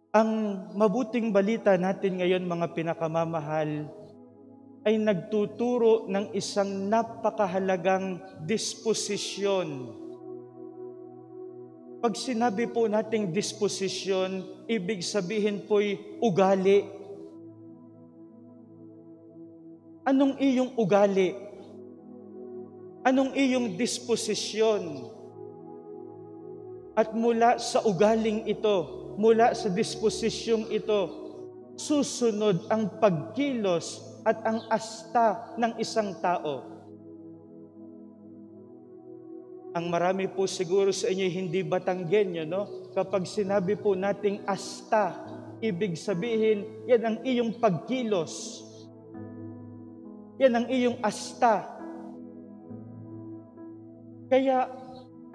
Ang mabuting balita natin ngayon, mga pinakamamahal, ay nagtuturo ng isang napakahalagang disposisyon. Pag sinabi po nating disposisyon, ibig sabihin po'y ugali. Anong iyong ugali? Anong iyong disposisyon? At mula sa ugaling ito, mula sa disposisyong ito, susunod ang pagkilos at ang asta ng isang tao. Ang marami po siguro sa inyo hindi Batanggenyo, no? Kapag sinabi po nating asta, ibig sabihin, yan ang iyong pagkilos. Yan ang iyong asta. Kaya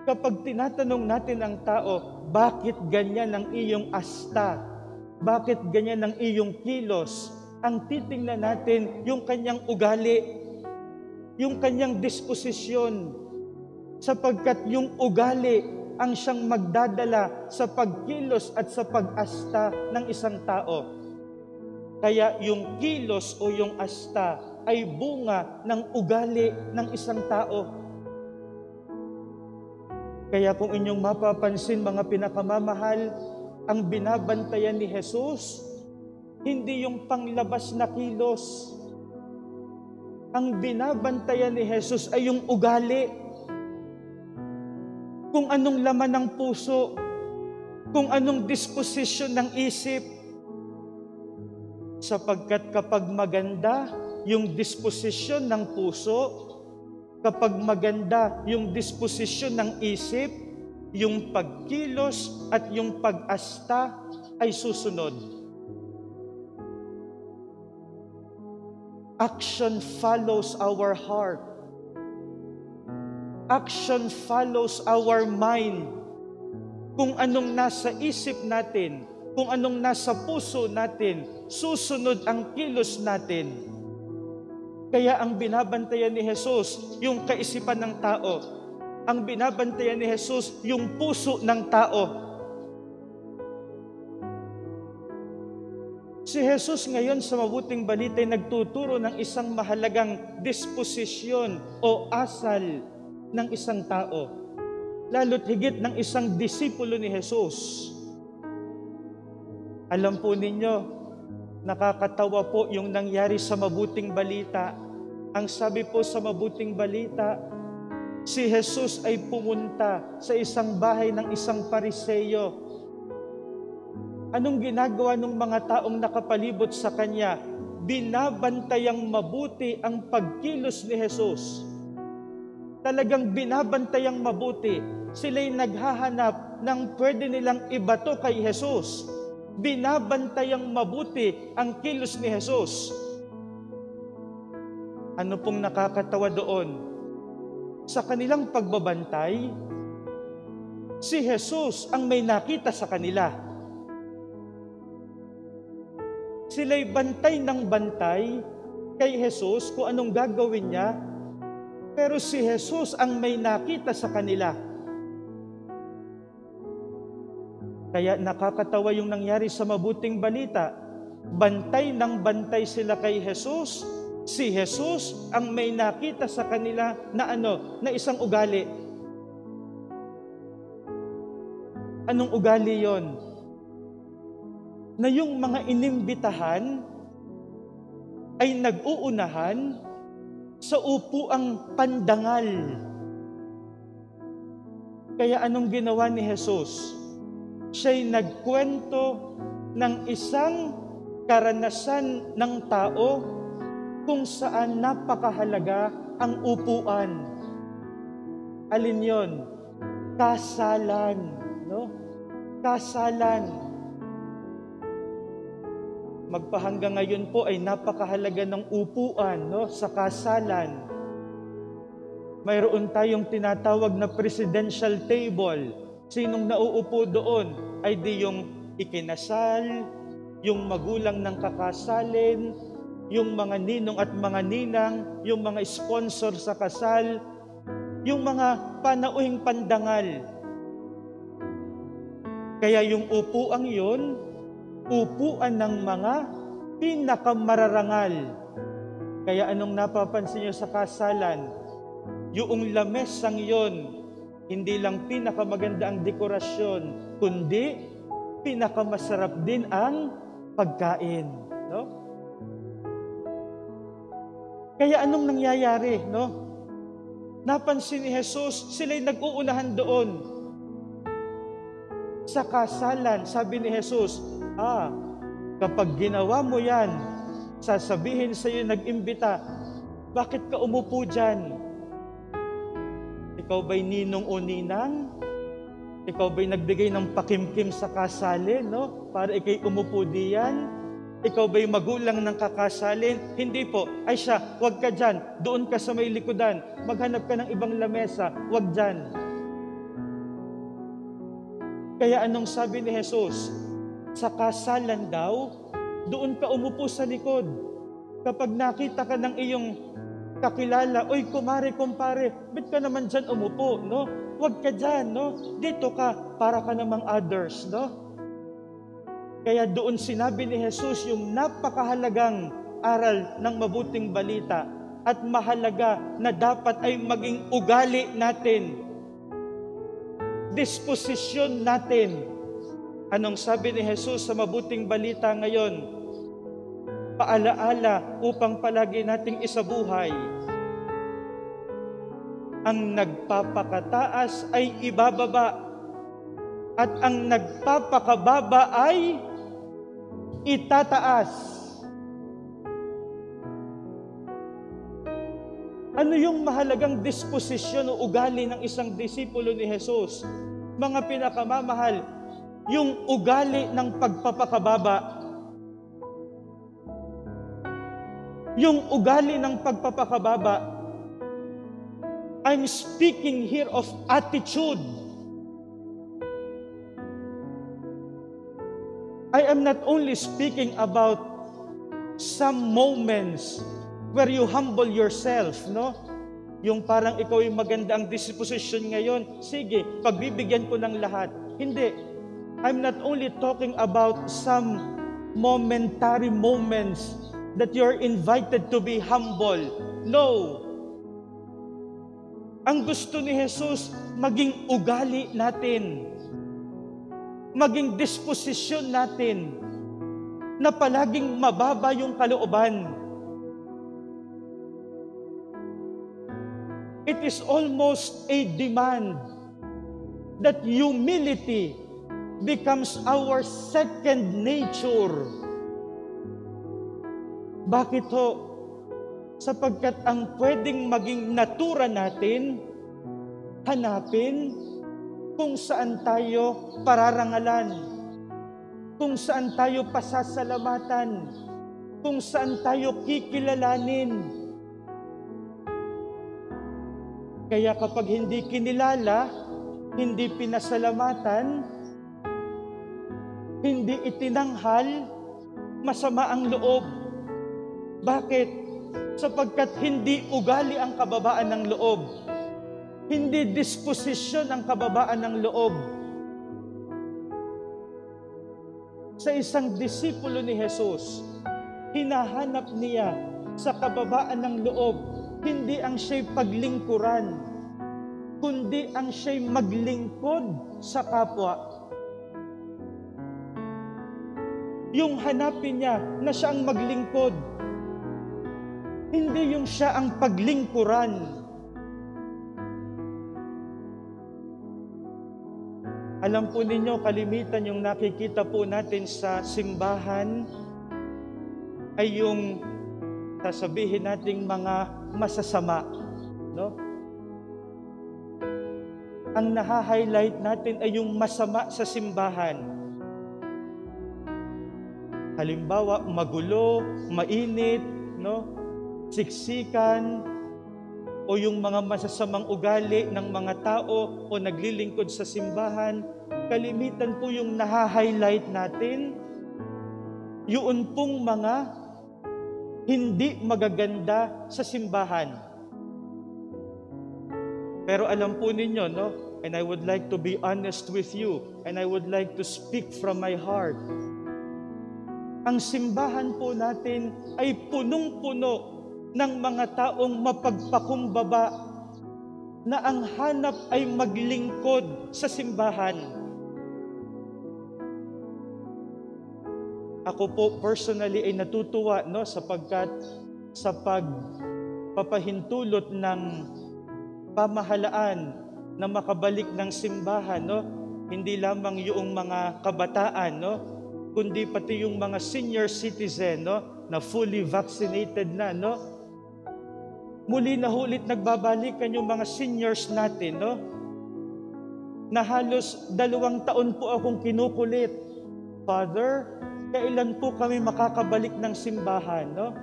kapag tinatanong natin ang tao, bakit ganyan ang iyong asta? Bakit ganyan ang iyong kilos? Ang titingnan natin yung kanyang ugali, yung kanyang disposisyon, sapagkat yung ugali ang siyang magdadala sa pagkilos at sa pag-asta ng isang tao. Kaya yung kilos o yung asta ay bunga ng ugali ng isang tao. Kaya kung inyong mapapansin, mga pinakamamahal, ang binabantayan ni Jesus, hindi yung panglabas na kilos. Ang binabantayan ni Jesus ay yung ugali. Kung anong laman ng puso, kung anong disposisyon ng isip. Sapagkat kapag maganda yung disposisyon ng puso, kapag maganda yung disposisyon ng isip, yung pagkilos at yung pag-asta ay susunod. Action follows our heart. Action follows our mind. Kung anong nasa isip natin, kung anong nasa puso natin, susunod ang kilos natin. Kaya ang binabantayan ni Jesus, yung kaisipan ng tao. Ang binabantayan ni Jesus, yung puso ng tao. Si Jesus ngayon sa mabuting balita ay nagtuturo ng isang mahalagang disposisyon o asal ng isang tao, lalo't higit ng isang disipulo ni Jesus. Alam po ninyo, nakakatawa po yung nangyari sa mabuting balita. Ang sabi po sa mabuting balita, si Jesus ay pumunta sa isang bahay ng isang Pariseyo. Anong ginagawa ng mga taong nakapalibot sa kanya? Binabantayang mabuti ang pagkilos ni Jesus. Talagang binabantayang mabuti. Sila'y naghahanap ng pwede nilang ibato kay Jesus. Binabantayang mabuti ang kilos ni Jesus. Ano pong nakakatawa doon? Sa kanilang pagbabantay, si Jesus ang may nakita sa kanila. Sila'y bantay ng bantay kay Jesus kung anong gagawin niya, pero si Jesus ang may nakita sa kanila. Kaya nakakatawa yung nangyari sa mabuting balita. Bantay ng bantay sila kay Jesus. Si Jesus ang may nakita sa kanila na na isang ugali. Anong ugali yon? Na yung mga inimbitahan ay nag-uunahan sa upuang pandangal. Kaya anong ginawa ni Jesus? Siya'y nagkwento ng isang karanasan ng tao kung saan napakahalaga ang upuan. Alin yon? Kasalan. No? Kasalan. Magpahanggang ngayon po ay napakahalaga ng upuan, no, sa kasalan. Mayroon tayong tinatawag na presidential table. Sinong nauupo doon ay di yung ikinasal, yung magulang ng kakasalin, yung mga ninong at mga ninang, yung mga sponsor sa kasal, yung mga panauhing pandangal. Kaya yung upuang yun, upuan ng mga pinakamararangal. Kaya anong napapansin niyo sa kasalan? Yung lamesang yon, hindi lang pinakamaganda ang dekorasyon, kundi pinakamasarap din ang pagkain. No? Kaya anong nangyayari? No? Napansin ni Jesus, sila'y nag-uunahan doon. Sa kasalan, sabi ni Jesus, kapag ginawa mo yan, sasabihin sa iyo nag-imbita, bakit ka umupo dyan? Ikaw ba'y ninong o ninang? Ikaw ba'y nagbigay ng pakimkim sa kasali, no? Para ikay umupo diyan? Ikaw ba'y magulang ng kakasalin? Hindi po. Ay siya, huwag ka dyan. Doon ka sa may likodan. Maghanap ka ng ibang lamesa. Huwag dyan. Kaya anong sabi ni Jesus? Sa kasalan daw, doon ka umupo sa likod. Kapag nakita ka ng iyong kakilala, oy, kumare, kumpare, ba't ka naman dyan umupo, no? Huwag ka dyan, no? Dito ka, para ka namang others, no? Kaya doon sinabi ni Jesus yung napakahalagang aral ng mabuting balita at mahalaga na dapat ay maging ugali natin, disposisyon natin. Anong sabi ni Jesus sa mabuting balita ngayon? Paalaala upang palagi nating isabuhay. Ang nagpapakataas ay ibababa at ang nagpapakababa ay itataas. Ano yung mahalagang disposisyon o ugali ng isang disipulo ni Jesus? Mga pinakamamahal, yung ugali ng pagpapakababa. Yung ugali ng pagpapakababa, I'm speaking here of attitude. I am not only speaking about some moments where you humble yourself, no? Yung parang ikaw ay maganda ang disposition ngayon, sige, pagbibigyan ko ng lahat. Hindi. I'm not only talking about some momentary moments that you're invited to be humble. No. Ang gusto ni Jesus, maging ugali natin, maging disposisyon natin, na palaging mababa yung kalooban. It is almost a demand that humility becomes our second nature. Bakit ho? Sapagkat ang pwedeng maging natura natin, hanapin kung saan tayo pararangalan, kung saan tayo pasasalamatan, kung saan tayo kikilalanin. Kaya kapag hindi kinilala, hindi pinasalamatan, hindi itinanghal, masama ang loob. Bakit? Sapagkat hindi ugali ang kababaan ng loob. Hindi disposisyon ang kababaan ng loob. Sa isang disipulo ni Jesus, hinahanap niya sa kababaan ng loob, hindi ang siya'y paglingkuran, kundi ang siya'y maglingkod sa kapwa. Yung hanapin niya na siya ang maglingkod, hindi yung siya ang paglingkuran. Alam po ninyo, kalimitan yung nakikita po natin sa simbahan ay yung sasabihin nating mga masasama, no? Ang naha-highlight natin ay yung masama sa simbahan. Halimbawa, magulo, mainit, no? Siksikan, o yung mga masasamang ugali ng mga tao o naglilingkod sa simbahan, kalimitan po yung naha-highlight natin, yun pong mga hindi magaganda sa simbahan. Pero alam po ninyo, no? And I would like to be honest with you, and I would like to speak from my heart. ang simbahan po natin ay punong-puno ng mga taong mapagpakumbaba na ang hanap ay maglingkod sa simbahan. Ako po personally ay natutuwa, no, sapagkat sa pagpapahintulot ng pamahalaan na makabalik ng simbahan, no, hindi lamang yung mga kabataan, no, kundi pati yung mga senior citizen, no, na fully vaccinated na, no. Muli na ulit nagbabalikan yung mga seniors natin, no, na halos 2 taon po akong kinukulit. Father, kailan po kami makakabalik ng simbahan, no?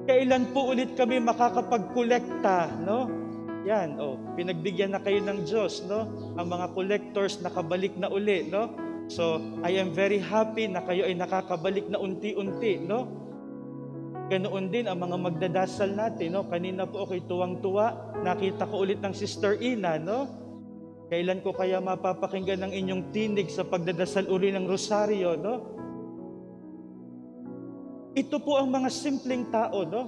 Kailan po ulit kami makakapag-kolekta, no? Yan, pinagbigyan na kayo ng Diyos, no? Ang mga collectors nakabalik na uli, no? So, I am very happy na kayo ay nakakabalik na unti-unti, no? Ganoon din ang mga magdadasal natin, no? Kanina po ako'y tuwang-tuwa, nakita ko ulit ng Sister Ina, no? Kailan ko kaya mapapakinggan ng inyong tinig sa pagdadasal uli ng rosaryo, no? Ito po ang mga simpleng tao, no?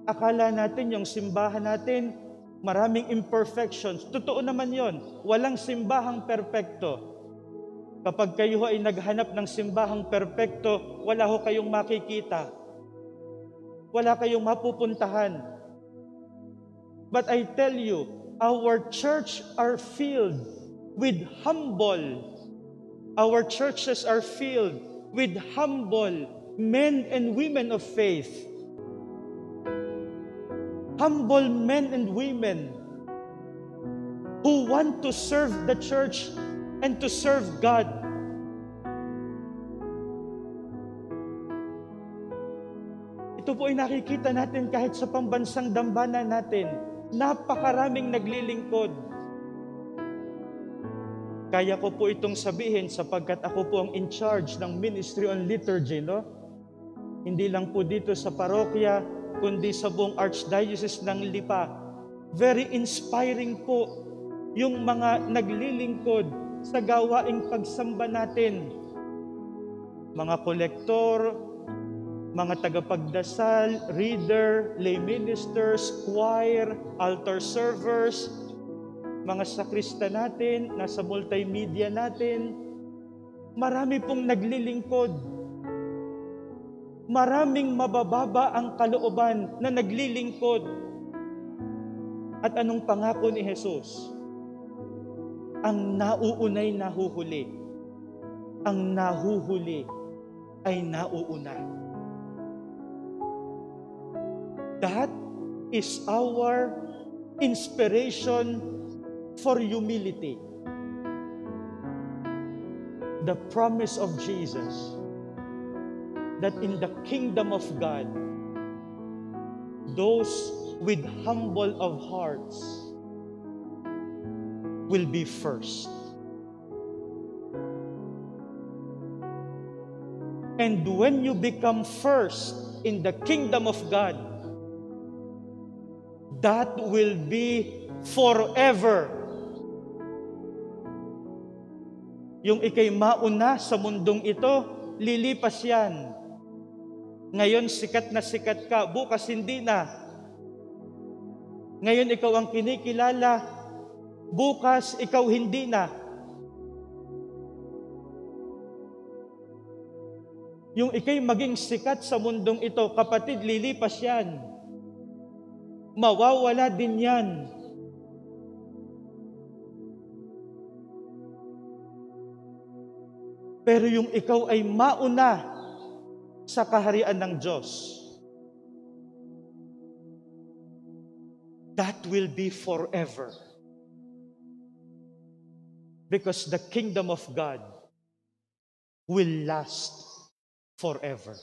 Akala natin yung simbahan natin, maraming imperfections. Totoo naman yon. Walang simbahang perpekto. Kapag kayo ay naghanap ng simbahang perpekto, wala ho kayong makikita. Wala kayong mapupuntahan. But I tell you, our church are filled with our churches are filled with humble men and women of faith. Humble men and women who want to serve the church and to serve God. Ito po ay nakikita natin kahit sa pambansang dambana natin. Napakaraming naglilingkod. Kaya ko po itong sabihin sapagkat ako po ang in charge ng Ministry on Liturgy, no? Hindi lang po dito sa parokya, kundi sa buong Archdiocese ng Lipa. Very inspiring po yung mga naglilingkod sa gawaing pagsamba natin. Mga kolektor, mga tagapagdasal, reader, lay ministers, choir, altar servers, mga sakrista natin, nasa multimedia natin, marami pong naglilingkod. Maraming mabababa ang kalooban na naglilingkod. At anong pangako ni Jesus? Ang nauunay nahuhuli. Ang nahuhuli ay nauuna. That is our inspiration for humility. The promise of Jesus that in the kingdom of God, those with humble of hearts will be first. And when you become first in the kingdom of God, that will be forever. Yung ikay mauna sa mundong ito, lilipas yan. Ngayon sikat na sikat ka, bukas hindi na. Ngayon ikaw ang kinikilala, bukas ikaw hindi na. Yung ikay maging sikat sa mundong ito, kapatid, lilipas yan. Mawawala din yan. Pero yung ikaw ay mauna sa kaharian ng Diyos, that will be forever. Because the kingdom of God will last forever.